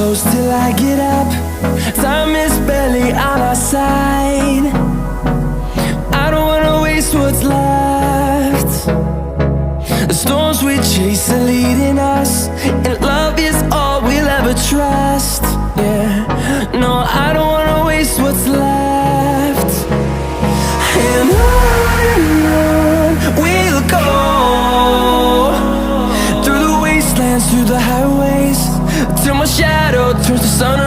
close till I get up. Time is barely on our side. I don't wanna waste what's left. The storms we chase are leading us, and love is all we'll ever trust. Yeah, no, I don't wanna waste what's left. And on we'll go, through the wastelands, through the highways, till my shadow turns to sun